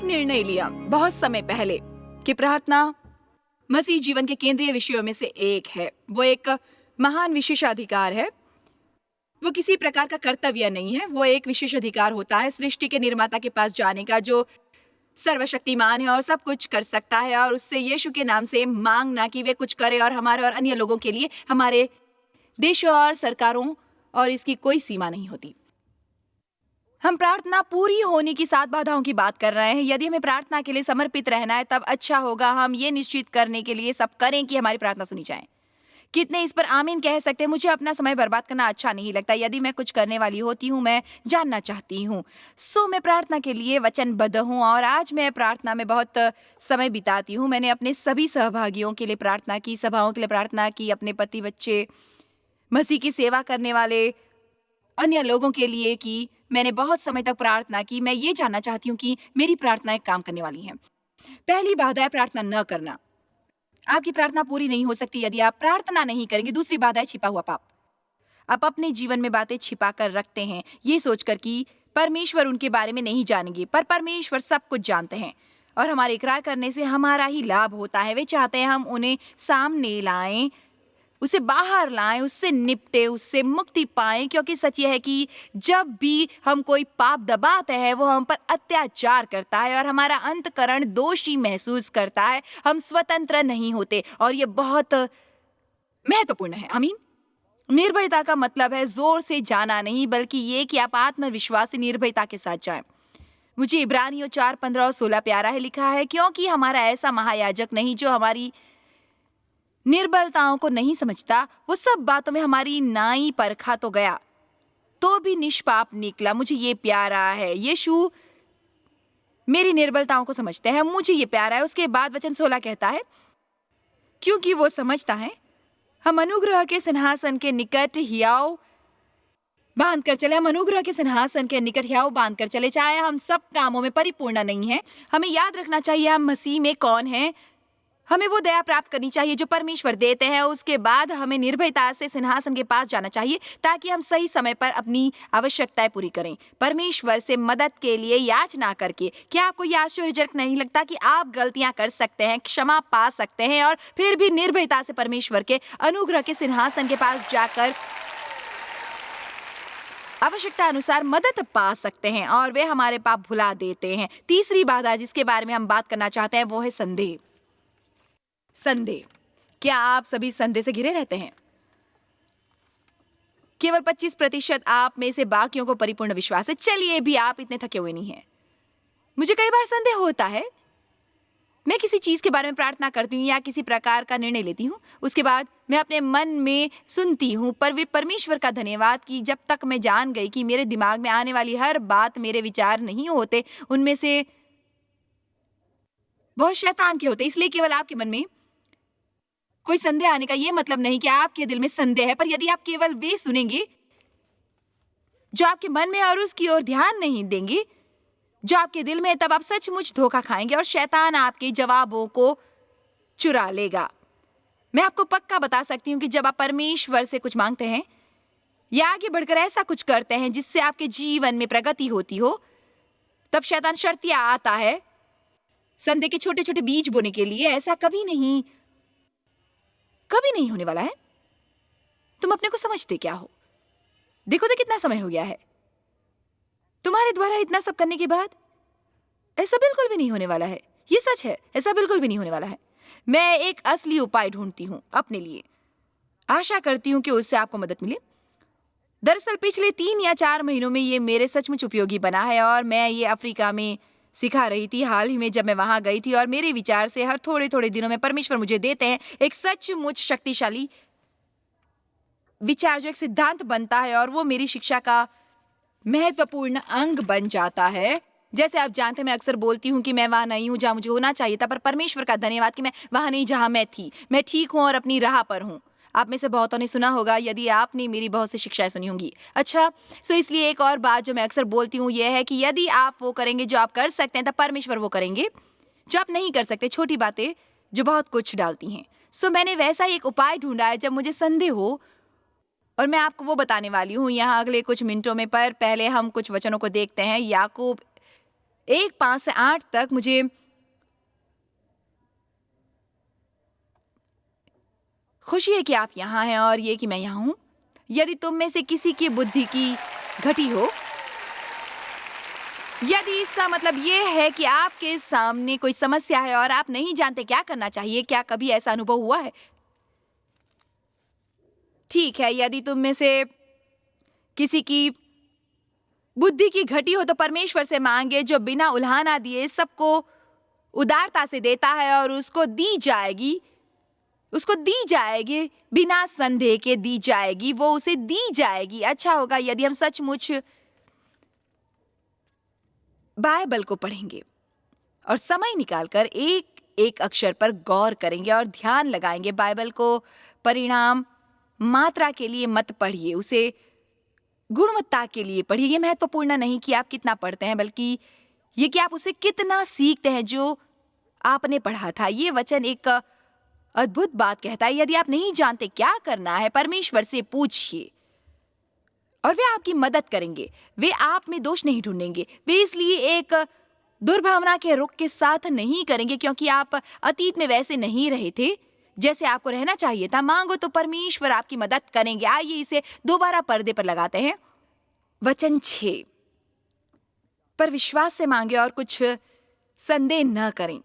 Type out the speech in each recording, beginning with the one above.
निर्णय लिया बहुत समय पहले कि प्रार्थना मसीह जीवन के केंद्रीय विषयों में से एक है। वो एक महान विशेषाधिकार है। वो किसी प्रकार का कर्तव्य नहीं है। वो एक विशेष अधिकार होता है सृष्टि के निर्माता के पास जाने का, जो सर्वशक्तिमान है और सब कुछ कर सकता है, और उससे यीशु के नाम से मांगना कि वे कुछ करे और हमारे और अन्य लोगों के लिए, हमारे देशों और सरकारों, और इसकी कोई सीमा नहीं होती। हम प्रार्थना पूरी होने की 7 बाधाओं की बात कर रहे हैं। यदि हमें प्रार्थना के लिए समर्पित रहना है, तब अच्छा होगा हम ये निश्चित करने के लिए सब करें कि हमारी प्रार्थना सुनी जाए। कितने इस पर आमीन कह सकते हैं? मुझे अपना समय बर्बाद करना अच्छा नहीं लगता। यदि मैं कुछ करने वाली होती हूँ, मैं जानना चाहती हूँ, सो मैं प्रार्थना के लिए वचनबद्ध हूँ, और आज मैं प्रार्थना में बहुत समय बिताती हूँ। मैंने अपने सभी सहभागियों के लिए प्रार्थना की, सभाओं के लिए प्रार्थना की, अपने पति, बच्चे, मसीह की सेवा करने वाले अन्य लोगों के लिए की। मैंने बहुत समय तक प्रार्थना की। मैं ये जानना चाहती हूँ कि मेरी प्रार्थनाएं काम करने वाली हैं। पहली बाधा है प्रार्थना न करना। आपकी प्रार्थना पूरी नहीं हो सकती यदि आप प्रार्थना नहीं करेंगे। दूसरी बाधा है छिपा हुआ पाप। आप अपने जीवन में बातें छिपा कर रखते हैं, ये सोचकर कि परमेश्वर उनके बारे में नहीं जानेंगे, पर परमेश्वर सब कुछ जानते हैं, और हमारे इकरार करने से हमारा ही लाभ होता है। वे चाहते हैं हम उन्हें सामने लाएं, उसे बाहर लाएं, उससे निपटे, उससे मुक्ति पाएं, क्योंकि सच यह है कि जब भी हम कोई पाप दबाते हैं, वो हम पर अत्याचार करता है और हमारा अंतकरण दोषी महसूस करता है। हम स्वतंत्र नहीं होते, और ये बहुत महत्वपूर्ण है। आमीन। निर्भयता का मतलब है जोर से जाना नहीं, बल्कि ये कि आप आत्मविश्वास से निर्भयता के साथ जाएं। मुझे इब्रानियों 4:15 और 16 प्यारा है। लिखा है, क्योंकि हमारा ऐसा महायाजक नहीं जो हमारी निर्बलताओं को नहीं समझता। वो सब बातों में हमारी नाई परखा तो गया, तो भी निष्पाप निकला। मुझे ये प्यारा है। यीशु मेरी निर्बलताओं को समझते हैं। मुझे ये प्यारा है। उसके बाद वचन 16 कहता है, क्योंकि वो समझता है हम अनुग्रह के सिंहासन के निकट हियाव बांध कर चले। हम अनुग्रह के सिंहासन के निकट हियाव बांध कर चले, चाहे हम सब कामों में परिपूर्ण नहीं हैं। हमें याद रखना चाहिए हम मसीह में कौन हैं। हमें वो दया प्राप्त करनी चाहिए जो परमेश्वर देते हैं। उसके बाद हमें निर्भयता से सिंहासन के पास जाना चाहिए, ताकि हम सही समय पर अपनी आवश्यकताएं पूरी करें, परमेश्वर से मदद के लिए याचना करके। क्या आपको यह आश्चर्यजनक नहीं लगता कि आप गलतियां कर सकते हैं, क्षमा पा सकते हैं, और फिर भी निर्भयता से परमेश्वर के अनुग्रह के सिंहासन के पास जाकर आवश्यकता अनुसार मदद पा सकते हैं, और वे हमारे पाप भुला देते हैं। तीसरी बाधा जिसके बारे में हम बात करना चाहते हैं, वो है संदेह। संदेह। क्या आप सभी संदेह से घिरे रहते हैं? केवल 25% आप में से बाकियों को परिपूर्ण विश्वास है। चलिए, भी आप इतने थके हुए नहीं हैं। मुझे कई बार संदेह होता है। मैं किसी चीज के बारे में प्रार्थना करती हूँ या किसी प्रकार का निर्णय लेती हूँ, उसके बाद मैं अपने मन में सुनती हूँ, पर वे परमेश्वर का धन्यवाद कि जब तक मैं जान गई कि मेरे दिमाग में आने वाली हर बात मेरे विचार नहीं होते, उनमें से बहुत शैतान के होते। इसलिए केवल आपके मन में कोई संदेह आने का ये मतलब नहीं कि आपके दिल में संदेह है, पर यदि आप केवल वे सुनेंगे जो आपके मन में है और उसकी ओर ध्यान नहीं देंगे जो आपके दिल में है, तब आप सचमुच धोखा खाएंगे और शैतान आपके जवाबों को चुरा लेगा। मैं आपको पक्का बता सकती हूँ कि जब आप परमेश्वर से कुछ मांगते हैं या आगे बढ़कर ऐसा कुछ करते हैं जिससे आपके जीवन में प्रगति होती हो, तब शैतान शर्तिया आता है संदेह के छोटे छोटे बीज बोने के लिए। ऐसा कभी नहीं होने वाला है। तुम अपने को समझते क्या हो? देखो तो कितना समय हो गया है। तुम्हारे द्वारा इतना सब करने के बाद ऐसा बिल्कुल भी नहीं होने वाला है। ये सच है, ऐसा बिल्कुल भी नहीं होने वाला है। मैं एक असली उपाय ढूंढती हूँ अपने लिए। आशा करती हूँ कि उससे आपको मदद मिले। दरअसल पिछले 3 या 4 महीनों में ये मेरे सचमुच उपयोगी बना है, और मैं ये अफ्रीका में सिखा रही थी। हाल ही में जब मैं वहां गई थी, और मेरे विचार से हर थोड़े थोड़े दिनों में परमेश्वर मुझे देते हैं एक सचमुच शक्तिशाली विचार जो एक सिद्धांत बनता है, और वो मेरी शिक्षा का महत्वपूर्ण अंग बन जाता है। जैसे आप जानते हैं, मैं अक्सर बोलती हूँ कि मैं वहां नहीं हूँ जहां मुझे होना चाहिए था, पर परमेश्वर का धन्यवाद कि मैं वहां नहीं जहां मैं थी। मैं ठीक हूँ और अपनी राह पर हूँ। आप में से बहुतों ने सुना होगा, यदि आपने मेरी बहुत सी शिक्षाएं सुनी होंगी। अच्छा, सो इसलिए एक और बात जो मैं अक्सर बोलती हूँ यह है कि यदि आप वो करेंगे जो आप कर सकते हैं, तब परमेश्वर वो करेंगे जो आप नहीं कर सकते। छोटी बातें जो बहुत कुछ डालती हैं। सो मैंने वैसा ही एक उपाय ढूंढा है जब मुझे संदेह हो, और मैं आपको वो बताने वाली हूँ यहाँ अगले कुछ मिनटों में। पर पहले हम कुछ वचनों को देखते हैं। याकूब 5 से 8 तक मुझे खुशी है कि आप यहाँ हैं और ये कि मैं यहाँ हूँ। यदि तुम में से किसी की बुद्धि की घटी हो, यदि इसका मतलब ये है कि आपके सामने कोई समस्या है और आप नहीं जानते क्या करना चाहिए, क्या कभी ऐसा अनुभव हुआ है? ठीक है, यदि तुम में से किसी की बुद्धि की घटी हो तो परमेश्वर से मांगे जो बिना उल्हाना दिए सबको उदारता से देता है और उसको दी जाएगी, बिना संदेह के दी जाएगी, वो उसे दी जाएगी। अच्छा होगा यदि हम सचमुच बाइबल को पढ़ेंगे और समय निकालकर एक एक अक्षर पर गौर करेंगे और ध्यान लगाएंगे। बाइबल को परिणाम मात्रा के लिए मत पढ़िए, उसे गुणवत्ता के लिए पढ़िए। ये महत्वपूर्ण नहीं कि आप कितना पढ़ते हैं, बल्कि ये कि आप उसे कितना सीखते हैं जो आपने पढ़ा था। ये वचन एक अद्भुत बात कहता है। यदि आप नहीं जानते क्या करना है, परमेश्वर से पूछिए और वे आपकी मदद करेंगे। वे आप में दोष नहीं ढूंढेंगे। वे इसलिए एक दुर्भावना के रुख के साथ नहीं करेंगे क्योंकि आप अतीत में वैसे नहीं रहे थे जैसे आपको रहना चाहिए था। मांगो तो परमेश्वर आपकी मदद करेंगे। आइए इसे दोबारा पर्दे पर लगाते हैं। वचन 6 पर विश्वास से मांगे और कुछ संदेह न करें।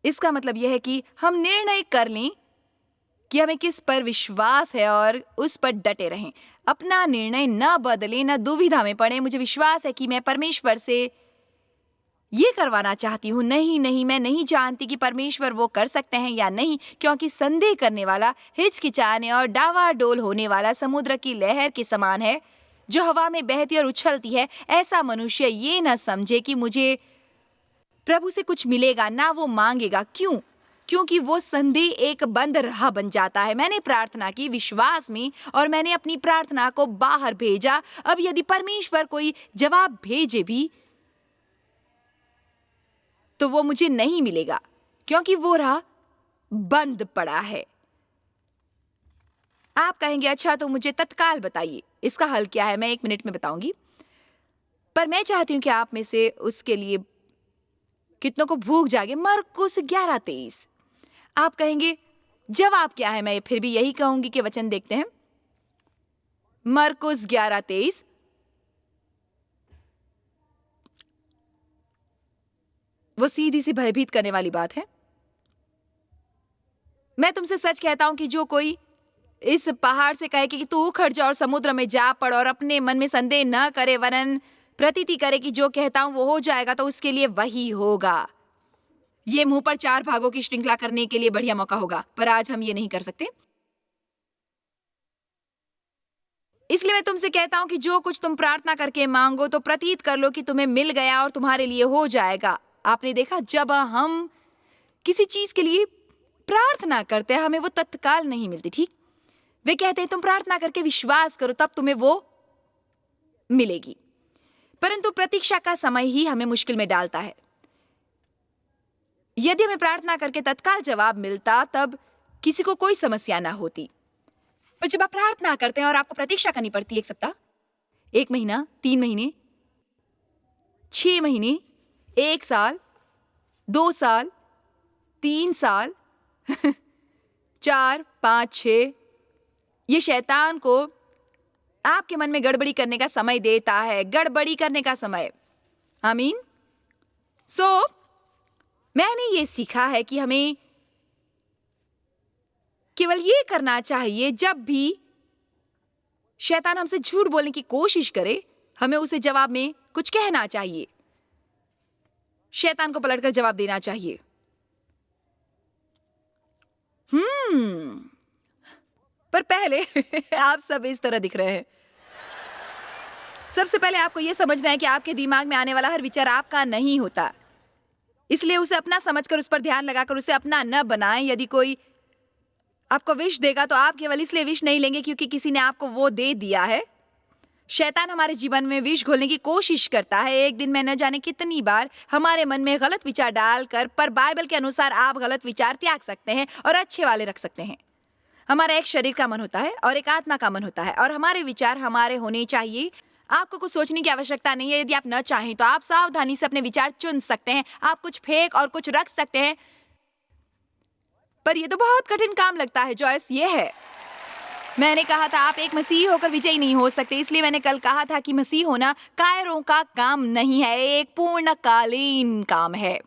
इसका मतलब यह है कि हम निर्णय कर लें कि हमें किस पर विश्वास है और उस पर डटे रहें। अपना निर्णय न बदलें, न दुविधा में पड़े। मुझे विश्वास है कि मैं परमेश्वर से ये करवाना चाहती हूँ। नहीं, मैं नहीं जानती कि परमेश्वर वो कर सकते हैं या नहीं, क्योंकि संदेह करने वाला, हिचकिचाने और डावाडोल होने वाला समुद्र की लहर के समान है जो हवा में बहती और उछलती है। ऐसा मनुष्य ये न समझे कि मुझे प्रभु से कुछ मिलेगा, ना वो मांगेगा। क्यों? क्योंकि वो संदेह एक बंद राह बन जाता है। मैंने प्रार्थना की विश्वास में और मैंने अपनी प्रार्थना को बाहर भेजा। अब यदि परमेश्वर कोई जवाब भेजे भी तो वो मुझे नहीं मिलेगा क्योंकि वो राह बंद पड़ा है। आप कहेंगे अच्छा तो मुझे तत्काल बताइए इसका हल क्या है। मैं 1 मिनट में बताऊंगी, पर मैं चाहती हूं कि आप में से उसके लिए कितनों को भूख जागे। मरकुस 11:23। आप कहेंगे जवाब क्या है। मैं फिर भी यही कहूंगी कि वचन देखते हैं। मरकुस 11:23। वो सीधी सी भयभीत करने वाली बात है। मैं तुमसे सच कहता हूं कि जो कोई इस पहाड़ से कहे कि तू उखड़ जा और समुद्र में जा पड़ और अपने मन में संदेह न करे वरन प्रतीति करे कि जो कहता हूं वो हो जाएगा, तो उसके लिए वही होगा। ये मुंह पर 4 भागों की श्रृंखला करने के लिए बढ़िया मौका होगा, पर आज हम ये नहीं कर सकते। इसलिए मैं तुमसे कहता हूं कि जो कुछ तुम प्रार्थना करके मांगो तो प्रतीत कर लो कि तुम्हें मिल गया और तुम्हारे लिए हो जाएगा। आपने देखा, जब हम किसी चीज के लिए प्रार्थना करते हैं हमें वो तत्काल नहीं मिलती। ठीक, वे कहते हैं तुम प्रार्थना करके विश्वास करो तब तुम्हें वो मिलेगी, परंतु प्रतीक्षा का समय ही हमें मुश्किल में डालता है। यदि हमें प्रार्थना करके तत्काल जवाब मिलता तब किसी को कोई समस्या ना होती। पर जब आप प्रार्थना करते हैं और आपको प्रतीक्षा करनी पड़ती है 1 सप्ताह, 1 महीना, 3 महीने, 6 महीने, 1 साल, 2 साल, 3 साल, 4, 5, 6, ये शैतान को आपके मन में गड़बड़ी करने का समय देता है, गड़बड़ी करने का समय। आमीन। मैंने ये सीखा है कि हमें केवल ये करना चाहिए, जब भी शैतान हमसे झूठ बोलने की कोशिश करे हमें उसे जवाब में कुछ कहना चाहिए। शैतान को पलटकर जवाब देना चाहिए। पर पहले आप सब इस तरह दिख रहे हैं। सबसे पहले आपको यह समझना है कि आपके दिमाग में आने वाला हर विचार आपका नहीं होता, इसलिए उसे अपना समझकर उस पर ध्यान लगाकर उसे अपना न बनाएं। यदि कोई आपको विष देगा तो आप केवल इसलिए विष नहीं लेंगे क्योंकि किसी ने आपको वो दे दिया है। शैतान हमारे जीवन में विष घोलने की कोशिश करता है। एक दिन में न जाने कितनी बार हमारे मन में गलत विचार डालकर, पर बाइबल के अनुसार आप गलत विचार त्याग सकते हैं और अच्छे वाले रख सकते हैं। हमारा एक शरीर का मन होता है और एक आत्मा का मन होता है और हमारे विचार हमारे होने चाहिए। आपको कुछ सोचने की आवश्यकता नहीं है। यदि आप न चाहें तो आप सावधानी से अपने विचार चुन सकते हैं। आप कुछ फेंक और कुछ रख सकते हैं। पर यह तो बहुत कठिन काम लगता है जॉयस। ये है, मैंने कहा था आप एक मसीही होकर विजयी नहीं हो सकते। इसलिए मैंने कल कहा था कि मसीह होना कायरों का काम नहीं है, एक पूर्णकालीन काम है।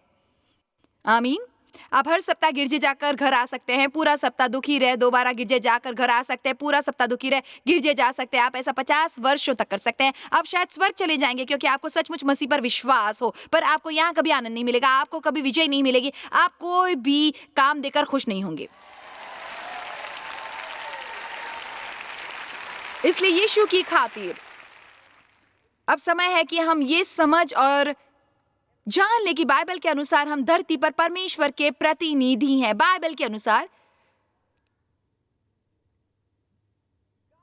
आमीन। आप हर सप्ताह गिरजे जाकर घर आ सकते हैं, पूरा सप्ताह दुखी रहे, दोबारा गिरजे जाकर घर आ सकते हैं, पूरा सप्ताह दुखी रहे, गिरजे जा सकते हैं। आप ऐसा 50 वर्षों तक कर सकते हैं। आप शायद स्वर्ग चले जाएंगे क्योंकि आपको सचमुच मसीह पर विश्वास हो, पर आपको यहाँ कभी आनंद नहीं मिलेगा, आपको कभी विजय नहीं मिलेगी, आप कोई भी काम देकर खुश नहीं होंगे। इसलिए यीशु की खातिर अब समय है कि हम ये समझ और जान ले कि बाइबल के अनुसार हम धरती पर परमेश्वर के प्रतिनिधि हैं। बाइबल के अनुसार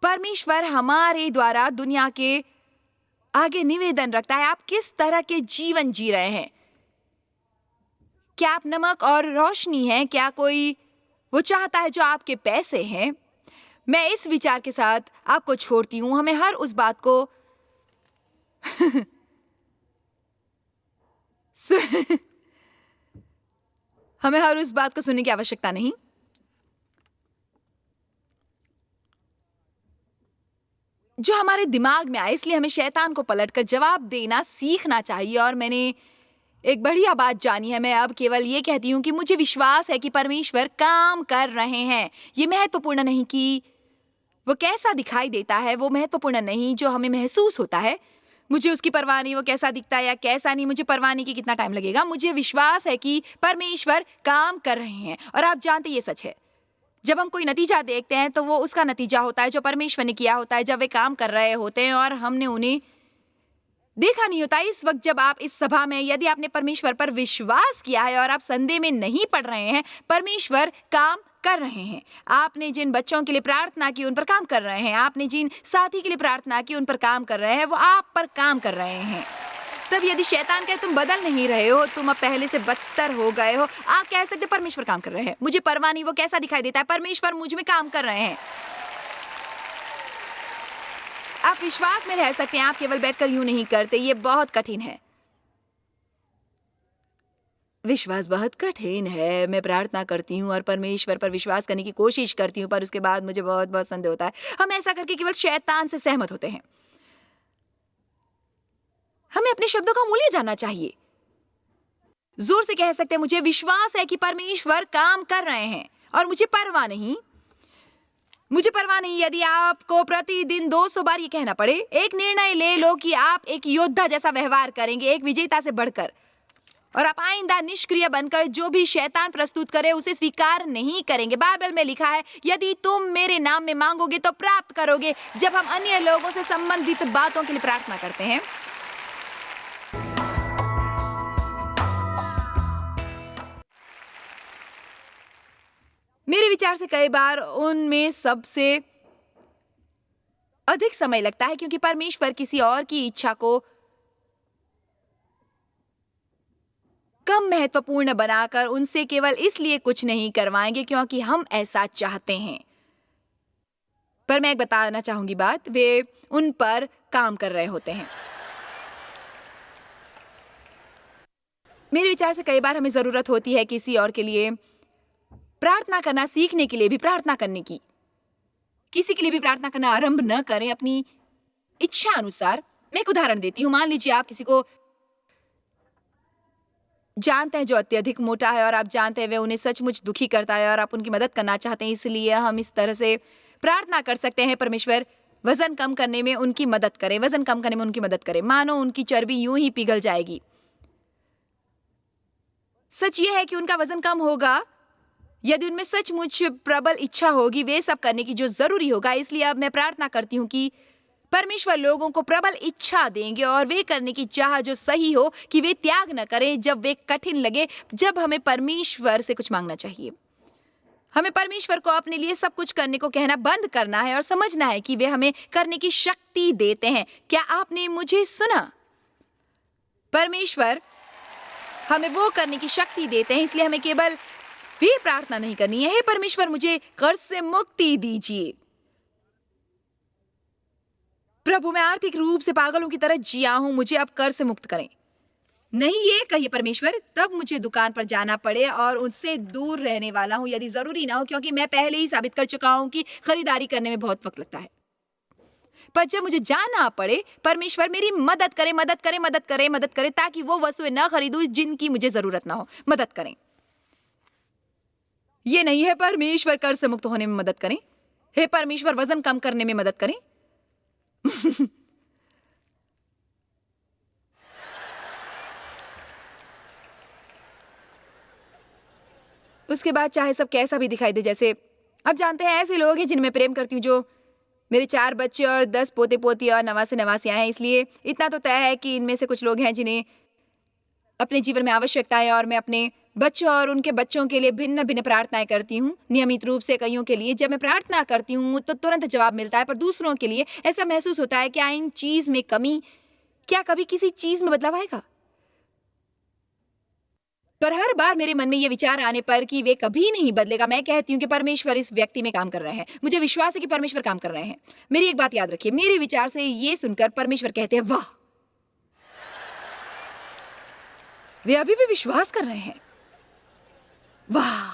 परमेश्वर हमारे द्वारा दुनिया के आगे निवेदन रखता है। आप किस तरह के जीवन जी रहे हैं? क्या आप नमक और रोशनी हैं? क्या कोई वो चाहता है जो आपके पैसे हैं? मैं इस विचार के साथ आपको छोड़ती हूं। हमें हर उस बात को हमें हर उस बात को सुनने की आवश्यकता नहीं। जो हमारे दिमाग में आए, इसलिए हमें शैतान को पलटकर जवाब देना सीखना चाहिए। और मैंने एक बढ़िया बात जानी है। मैं अब केवल ये कहती हूँ कि मुझे विश्वास है कि परमेश्वर काम कर रहे हैं। ये महत्वपूर्ण नहीं कि वो कैसा दिखाई देता है, वो महत्वपूर्ण नहीं जो हमें महसूस होता है। मुझे उसकी परवाह नहीं वो कैसा दिखता है या कैसा नहीं, मुझे परवाह नहीं कि कितना टाइम लगेगा। मुझे विश्वास है कि परमेश्वर काम कर रहे हैं। और आप जानते ये सच है, जब हम कोई नतीजा देखते हैं तो वो उसका नतीजा होता है जो परमेश्वर ने किया होता है जब वे काम कर रहे होते हैं और हमने उन्हें देखा नहीं होता। इस वक्त जब आप इस सभा में, यदि आपने परमेश्वर पर विश्वास किया है और आप संदेह में नहीं पड़ रहे हैं, परमेश्वर काम कर रहे हैं। आपने जिन बच्चों के लिए प्रार्थना की उन पर काम कर रहे हैं। आपने जिन साथी के लिए प्रार्थना की उन पर काम कर रहे हैं, वो आप पर काम कर रहे हैं। तब यदि शैतान कहे तुम बदल नहीं रहे हो, तुम अब पहले से बदतर हो गए हो, आप कह सकते परमेश्वर काम कर रहे हैं। मुझे परवाह नहीं वो कैसा दिखाई देता है, परमेश्वर मुझ में काम कर रहे हैं। आप विश्वास में रह सकते हैं। आप केवल बैठकर यूं नहीं करते। ये बहुत कठिन है। विश्वास बहुत कठिन है। मैं प्रार्थना करती हूँ और परमेश्वर पर विश्वास करने की कोशिश करती हूँ, पर उसके बाद मुझे बहुत बहुत संदेह होता है। हम ऐसा करके केवल शैतान से सहमत होते हैं। हमें अपने शब्दों का मूल्य जानना चाहिए। जोर से कह सकते हैं मुझे विश्वास है कि परमेश्वर काम कर रहे हैं और मुझे परवाह नहीं। मुझे परवाह नहीं यदि आपको प्रतिदिन 200 बार ये कहना पड़े। एक निर्णय ले लो कि आप एक योद्धा जैसा व्यवहार करेंगे, एक विजेता से बढ़कर, और आप आइंदा निष्क्रिय बनकर जो भी शैतान प्रस्तुत करे उसे स्वीकार नहीं करेंगे। बाइबल में लिखा है, यदि तुम मेरे नाम में मांगोगे तो प्राप्त करोगे। जब हम अन्य लोगों से संबंधित बातों के लिए प्रार्थना करते हैं, मेरे विचार से कई बार उनमें सबसे अधिक समय लगता है क्योंकि परमेश्वर किसी और की इच्छा को कम महत्वपूर्ण बनाकर उनसे केवल इसलिए कुछ नहीं करवाएंगे क्योंकि हम ऐसा चाहते हैं। पर मैं एक बताना चाहूंगी बात, वे उन पर काम कर रहे होते हैं। मेरे विचार से कई बार हमें जरूरत होती है किसी और के लिए प्रार्थना करना सीखने के लिए भी प्रार्थना करने की। किसी के लिए भी प्रार्थना करना आरंभ न करें अपनी इच्छा अनुसार। मैं एक उदाहरण देती हूँ। मान लीजिए आप किसी को जानते हैं जो अत्यधिक मोटा है और आप जानते हैं वे उन्हें सचमुच दुखी करता है और आप उनकी मदद करना चाहते हैं। इसलिए हम इस तरह से प्रार्थना कर सकते हैं, परमेश्वर वजन कम करने में उनकी मदद करें, वजन कम करने में उनकी मदद करें। मानो उनकी चर्बी यूं ही पिघल जाएगी। सच ये है कि उनका वजन कम होगा यदि उनमें सचमुच प्रबल इच्छा होगी वे सब करने की जो जरूरी होगा। इसलिए अब मैं प्रार्थना करती हूँ कि परमेश्वर लोगों को प्रबल इच्छा देंगे और वे करने की चाह जो सही हो, कि वे त्याग न करें जब वे कठिन लगे। जब हमें परमेश्वर से कुछ मांगना चाहिए, हमें परमेश्वर को अपने लिए सब कुछ करने को कहना बंद करना है और समझना है कि वे हमें करने की शक्ति देते हैं। क्या आपने मुझे सुना? परमेश्वर हमें वो करने की शक्ति देते हैं। इसलिए हमें केवल वे प्रार्थना नहीं करनी है, हे परमेश्वर मुझे कर्ज से मुक्ति दीजिए। प्रभु, मैं आर्थिक रूप से पागलों की तरह जिया हूँ, मुझे अब कर्ज से मुक्त करें। नहीं, ये कहिए परमेश्वर, तब मुझे दुकान पर जाना पड़े और उनसे दूर रहने वाला हूँ यदि जरूरी ना हो, क्योंकि मैं पहले ही साबित कर चुका हूँ कि खरीदारी करने में बहुत वक्त लगता है। पर जब मुझे जाना पड़े, परमेश्वर मेरी मदद करें, मदद करें, मदद करें, मदद करें, ताकि वो वस्तुएं न खरीदूं जिनकी मुझे जरूरत ना हो। मदद करें। ये नहीं है परमेश्वर कर्ज से मुक्त होने में मदद करें। हे परमेश्वर वजन कम करने में मदद करें। उसके बाद चाहे सब कैसा भी दिखाई दे, जैसे अब जानते हैं ऐसे लोग हैं जिनमें प्रेम करती हूँ, जो मेरे 4 बच्चे और 10 पोते पोती और नवासे नवासियां हैं। इसलिए इतना तो तय है कि इनमें से कुछ लोग हैं जिन्हें अपने जीवन में आवश्यकता है, और मैं अपने बच्चों और उनके बच्चों के लिए भिन्न भिन्न प्रार्थनाएं करती हूँ नियमित रूप से। कईयों के लिए जब मैं प्रार्थना करती हूँ तो तुरंत जवाब मिलता है, पर दूसरों के लिए ऐसा महसूस होता है क्या इन चीज में कमी, क्या कभी किसी चीज में बदलाव आएगा। पर हर बार मेरे मन में ये विचार आने पर कि वे कभी नहीं बदलेगा, मैं कहती हूँ कि परमेश्वर इस व्यक्ति में काम कर रहे हैं। मुझे विश्वास है कि परमेश्वर काम कर रहे हैं। मेरी एक बात याद रखिए, मेरे विचार से ये सुनकर परमेश्वर कहते हैं वाह, वे अभी भी विश्वास कर रहे हैं। वाह,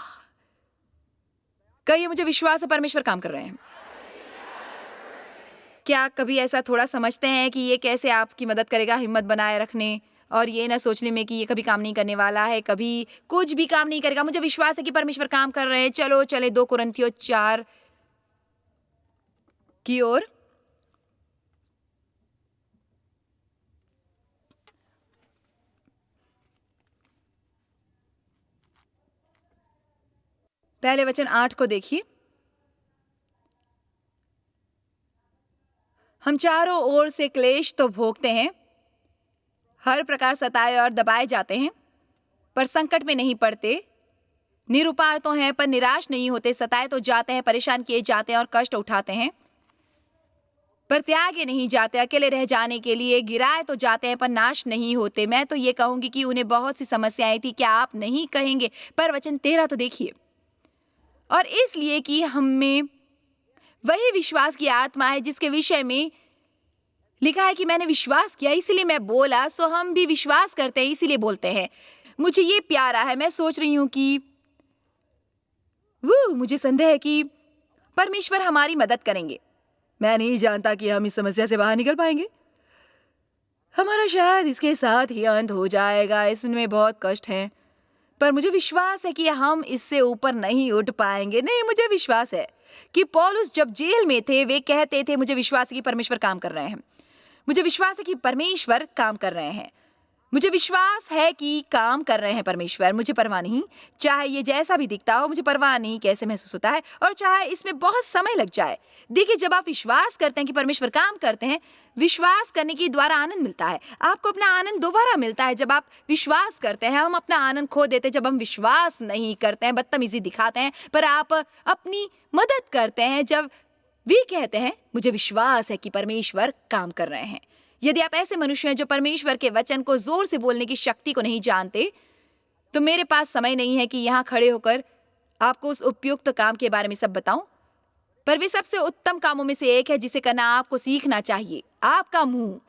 कहिए मुझे विश्वास है परमेश्वर काम कर रहे हैं। क्या कभी ऐसा थोड़ा समझते हैं कि ये कैसे आपकी मदद करेगा हिम्मत बनाए रखने और ये ना सोचने में कि ये कभी काम नहीं करने वाला है, कभी कुछ भी काम नहीं करेगा। मुझे विश्वास है कि परमेश्वर काम कर रहे हैं। चलो चले 2 कुरिन्थियों 4 की ओर। पहले वचन 8 को देखिए। हम चारों ओर से क्लेश तो भोगते हैं, हर प्रकार सताए और दबाए जाते हैं, पर संकट में नहीं पड़ते। निरुपाय तो हैं पर निराश नहीं होते, सताए तो जाते हैं, परेशान किए जाते हैं और कष्ट उठाते हैं, पर त्यागे नहीं जाते। अकेले रह जाने के लिए गिराए तो जाते हैं पर नाश नहीं होते। मैं तो ये कहूंगी कि उन्हें बहुत सी समस्याएं थी, क्या आप नहीं कहेंगे। पर वचन 13 तो देखिए। और इसलिए कि हम में वही विश्वास की आत्मा है जिसके विषय में लिखा है कि मैंने विश्वास किया इसलिए मैं बोला, सो हम भी विश्वास करते हैं इसीलिए बोलते हैं। मुझे ये प्यारा है। मैं सोच रही हूं कि मुझे संदेह है कि परमेश्वर हमारी मदद करेंगे। मैं नहीं जानता कि हम इस समस्या से बाहर निकल पाएंगे। हमारा शायद इसके साथ ही अंत हो जाएगा। इसमें बहुत कष्ट है, पर मुझे विश्वास है कि हम इससे ऊपर नहीं उठ पाएंगे। नहीं, मुझे विश्वास है कि पौलुस जब जेल में थे वे कहते थे मुझे विश्वास है कि परमेश्वर काम कर रहे हैं। मुझे विश्वास है कि परमेश्वर काम कर रहे हैं। मुझे विश्वास है कि काम कर रहे हैं परमेश्वर। मुझे परवाह नहीं, चाहे ये जैसा भी दिखता हो, मुझे परवाह नहीं कैसे महसूस होता है, और चाहे इसमें बहुत समय लग जाए। देखिए, जब आप विश्वास करते हैं कि परमेश्वर काम करते हैं, विश्वास करने के द्वारा आनंद मिलता है। आपको अपना आनंद दोबारा मिलता है जब आप विश्वास करते हैं। हम अपना आनंद खो देते हैं जब हम विश्वास नहीं करते हैं, बदतमीजी दिखाते हैं। पर आप अपनी मदद करते हैं जब वे कहते हैं मुझे विश्वास है कि परमेश्वर काम कर रहे हैं। यदि आप ऐसे मनुष्य हैं जो परमेश्वर के वचन को जोर से बोलने की शक्ति को नहीं जानते, तो मेरे पास समय नहीं है कि यहाँ खड़े होकर आपको उस उपयुक्त काम के बारे में सब बताऊं। पर वे सबसे उत्तम कामों में से एक है जिसे करना आपको सीखना चाहिए। आपका मुंह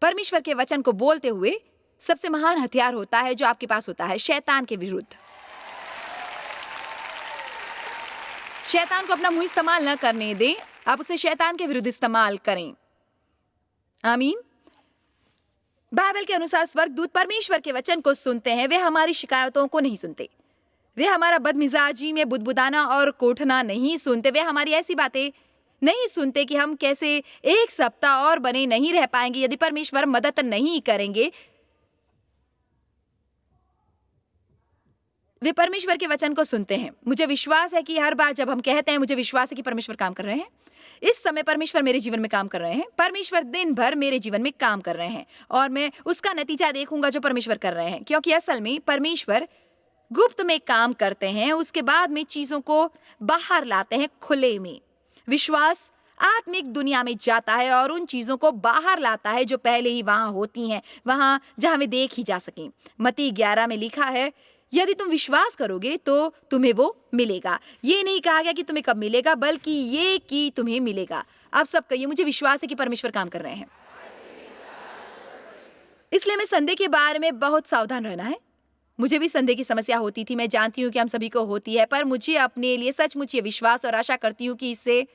परमेश्वर के वचन को बोलते हुए सबसे महान हथियार होता है जो आपके पास होता है शैतान के विरुद्ध। शैतान को अपना मुंह इस्तेमाल न करने दें, आप उसे शैतान के विरुद्ध इस्तेमाल करें। आमीन। बाइबल के अनुसार स्वर्गदूत परमेश्वर के वचन को सुनते हैं, वे हमारी शिकायतों को नहीं सुनते। वे हमारा बदमिजाजी में बुदबुदाना और कोठना नहीं सुनते। वे हमारी ऐसी बातें नहीं सुनते कि हम कैसे एक सप्ताह और बने नहीं रह पाएंगे यदि परमेश्वर मदद नहीं करेंगे। वे परमेश्वर के वचन को सुनते हैं। मुझे विश्वास है कि हर बार जब हम कहते हैं मुझे विश्वास है कि परमेश्वर काम कर रहे हैं, इस समय परमेश्वर मेरे जीवन में काम कर रहे हैं। परमेश्वर दिन भर मेरे जीवन में काम कर रहे हैं और मैं उसका नतीजा देखूंगा जो परमेश्वर कर रहे हैं, क्योंकि असल में परमेश्वर गुप्त में काम करते हैं, उसके बाद में चीजों को बाहर लाते हैं खुले में। विश्वास आत्मिक दुनिया में जाता है और उन चीजों को बाहर लाता है जो पहले ही वहां होती हैं, वहां जहां वे देख ही जा सकें। मत्ती 11 में लिखा है यदि तुम विश्वास करोगे तो तुम्हें वो मिलेगा। ये नहीं कहा गया कि तुम्हें कब मिलेगा, बल्कि ये कि तुम्हें मिलेगा। आप सब कहिए, मुझे विश्वास है कि परमेश्वर काम कर रहे हैं। इसलिए हमें संदेह के बारे में बहुत सावधान रहना है। मुझे भी संदेह की समस्या होती थी, मैं जानती हूँ कि हम सभी को होती है, पर मुझे अपने लिए सचमुच ये विश्वास और आशा करती हूँ कि इससे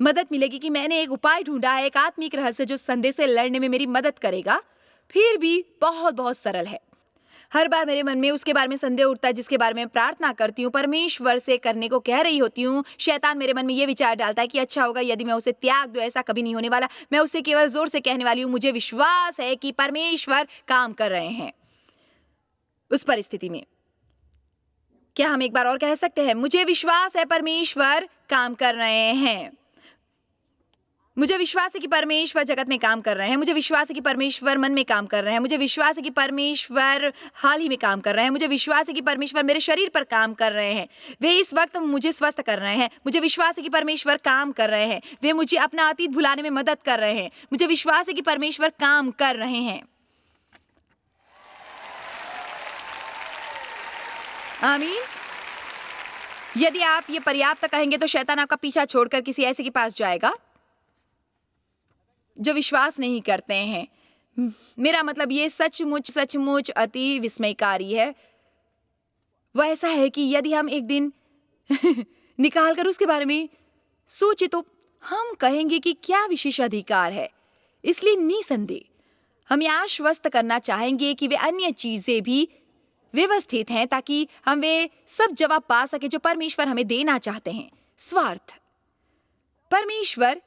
मदद मिलेगी कि मैंने एक उपाय ढूंढा है, एक आत्मिक रहस्य जो संदेह से लड़ने में मेरी मदद करेगा। फिर भी बहुत बहुत सरल है। हर बार मेरे मन में उसके बारे में संदेह उठता है जिसके बारे में प्रार्थना करती हूँ, परमेश्वर से करने को कह रही होती हूँ। शैतान मेरे मन में ये विचार डालता है कि अच्छा होगा यदि मैं उसे त्याग दूं, ऐसा कभी नहीं होने वाला। मैं उससे केवल जोर से कहने वाली हूँ, मुझे विश्वास है कि परमेश्वर काम कर रहे हैं। उस परिस्थिति में क्या हम एक बार और कह सकते हैं, मुझे विश्वास है परमेश्वर काम कर रहे हैं। मुझे विश्वास है कि परमेश्वर जगत में काम कर रहे हैं। मुझे विश्वास है कि परमेश्वर मन में काम कर रहे हैं। मुझे विश्वास है कि परमेश्वर हाल ही में काम कर रहे हैं। मुझे विश्वास है कि परमेश्वर मेरे शरीर पर काम कर रहे हैं। वे इस वक्त मुझे स्वस्थ कर रहे हैं। मुझे विश्वास है कि परमेश्वर काम कर रहे हैं। वे मुझे अपना अतीत भुलाने में मदद कर रहे हैं। मुझे विश्वास है कि परमेश्वर काम कर रहे हैं। आमीन। यदि आप ये पर्याप्त कहेंगे तो शैतान आपका पीछा छोड़कर किसी ऐसे के पास जाएगा जो विश्वास नहीं करते हैं। मेरा मतलब ये सचमुच अति विस्मयकारी है। वह ऐसा है कि यदि हम एक दिन निकाल कर उसके बारे में सोचे तो हम कहेंगे कि क्या विशेष अधिकार है। इसलिए निसंदेह हम ये आश्वस्त करना चाहेंगे कि वे अन्य चीजें भी व्यवस्थित हैं ताकि हम वे सब जवाब पा सके जो परमेश्वर हमें देना चाहते हैं। स्वार्थ, परमेश्वर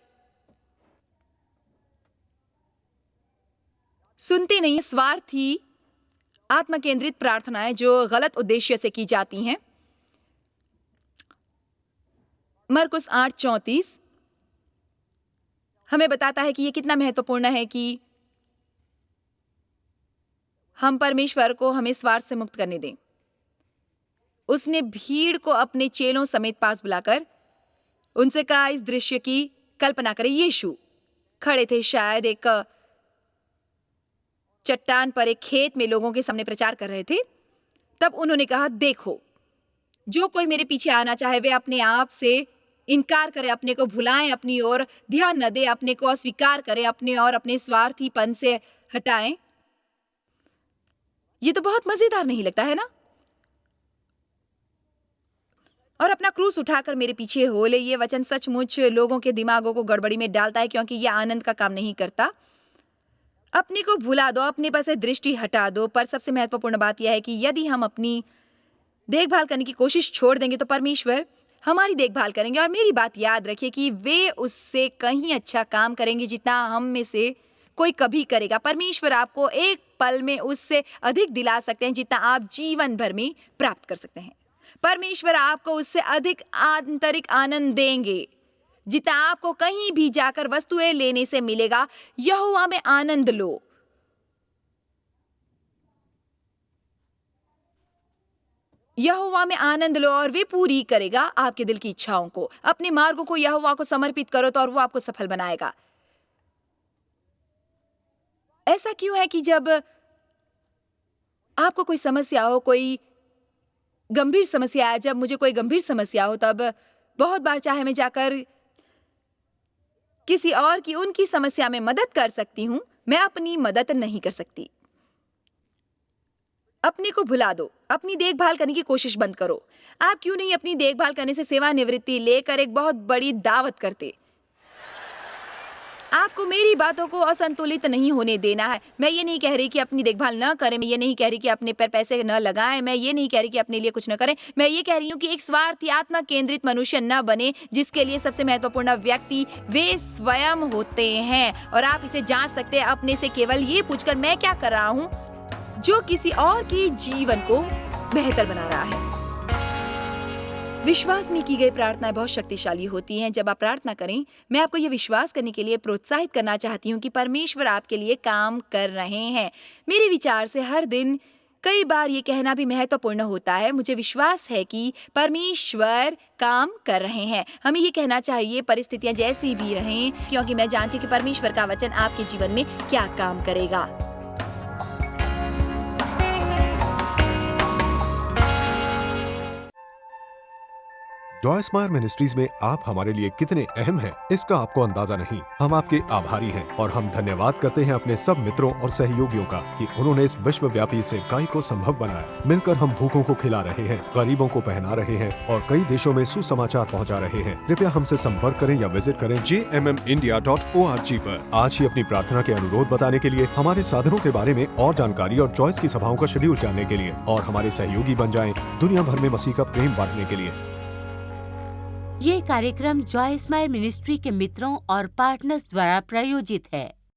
सुनते नहीं। स्वार्थी आत्म केंद्रित प्रार्थनाएं जो गलत उद्देश्य से की जाती हैं। मरकुस 8:34 हमें बताता है कि यह कितना महत्वपूर्ण है कि हम परमेश्वर को हमें स्वार्थ से मुक्त करने दें। उसने भीड़ को अपने चेलों समेत पास बुलाकर उनसे कहा, इस दृश्य की कल्पना करें। यीशु खड़े थे शायद एक चट्टान पर एक खेत में लोगों के सामने प्रचार कर रहे थे। तब उन्होंने कहा, देखो, जो कोई मेरे पीछे आना चाहे वे अपने आप से इनकार करे, अपने को भुलाएं, अपनी ओर ध्यान न दे, अपने को अस्वीकार करें, अपने और अपने स्वार्थीपन से हटाएं। ये तो बहुत मजेदार नहीं लगता है ना? और अपना क्रूस उठाकर मेरे पीछे हो ले। ये वचन सचमुच लोगों के दिमागों को गड़बड़ी में डालता है, क्योंकि यह आनंद का काम नहीं करता। अपने को भुला दो, अपने पर से दृष्टि हटा दो। पर सबसे महत्वपूर्ण बात यह है कि यदि हम अपनी देखभाल करने की कोशिश छोड़ देंगे तो परमेश्वर हमारी देखभाल करेंगे। और मेरी बात याद रखिए कि वे उससे कहीं अच्छा काम करेंगे जितना हम में से कोई कभी करेगा। परमेश्वर आपको एक पल में उससे अधिक दिला सकते हैं जितना आप जीवन भर में प्राप्त कर सकते हैं। परमेश्वर आपको उससे अधिक आंतरिक आनंद देंगे जितना आपको कहीं भी जाकर वस्तुएं लेने से मिलेगा। यहोवा में आनंद लो। यहोवा में आनंद लो और वे पूरी करेगा आपके दिल की इच्छाओं को। अपने मार्गों को यहोवा को समर्पित करो तो और वो आपको सफल बनाएगा। ऐसा क्यों है कि जब आपको कोई समस्या हो, कोई गंभीर समस्या है, जब मुझे कोई गंभीर समस्या हो, तब बहुत बार चाहे मैं जाकर किसी और की उनकी समस्या में मदद कर सकती हूं, मैं अपनी मदद नहीं कर सकती। अपने को भुला दो, अपनी देखभाल करने की कोशिश बंद करो। आप क्यों नहीं अपनी देखभाल करने से सेवानिवृत्ति लेकर एक बहुत बड़ी दावत करते? आपको मेरी बातों को असंतुलित नहीं होने देना है। मैं ये नहीं कह रही कि अपनी देखभाल न करें, मैं ये नहीं कह रही कि अपने पर पैसे न लगाएं, मैं ये नहीं कह रही कि अपने लिए कुछ न करें। मैं ये कह रही हूँ कि एक स्वार्थी आत्मा केंद्रित मनुष्य न बने जिसके लिए सबसे महत्वपूर्ण व्यक्ति वे स्वयं होते हैं। और आप इसे जांच सकते हैं अपने से केवल ये पूछकर, मैं क्या कर रहा हूँ जो किसी और के जीवन को बेहतर बना रहा है। विश्वास में की गई प्रार्थनाएं बहुत शक्तिशाली होती हैं। जब आप प्रार्थना करें, मैं आपको यह विश्वास करने के लिए प्रोत्साहित करना चाहती हूँ कि परमेश्वर आपके लिए काम कर रहे हैं। मेरे विचार से हर दिन कई बार ये कहना भी महत्वपूर्ण होता है, मुझे विश्वास है कि परमेश्वर काम कर रहे हैं। हमें ये कहना चाहिए परिस्थितियां जैसी भी रहें, क्योंकि मैं जानती हूँ कि परमेश्वर का वचन आपके जीवन में क्या काम करेगा। जॉय स्माइल मिनिस्ट्रीज में आप हमारे लिए कितने अहम हैं, इसका आपको अंदाजा नहीं। हम आपके आभारी हैं और हम धन्यवाद करते हैं अपने सब मित्रों और सहयोगियों का कि उन्होंने इस विश्वव्यापी सेवकाई को संभव बनाया। मिलकर हम भूखों को खिला रहे हैं, गरीबों को पहना रहे हैं और कई देशों में सुसमाचार पहुंचा रहे हैं। कृपया हमसे संपर्क करें या विजिट करें jmmindia.org पर। आज ही अपनी प्रार्थना के अनुरोध बताने के लिए, हमारे साधनों के बारे में और जानकारी और जॉयस की सभाओं का शेड्यूल जानने के लिए और हमारे सहयोगी बन जाएं दुनिया भर में मसीह का प्रेम बांटने के लिए। ये कार्यक्रम जॉय स्माइल मिनिस्ट्री के मित्रों और पार्टनर्स द्वारा प्रायोजित है।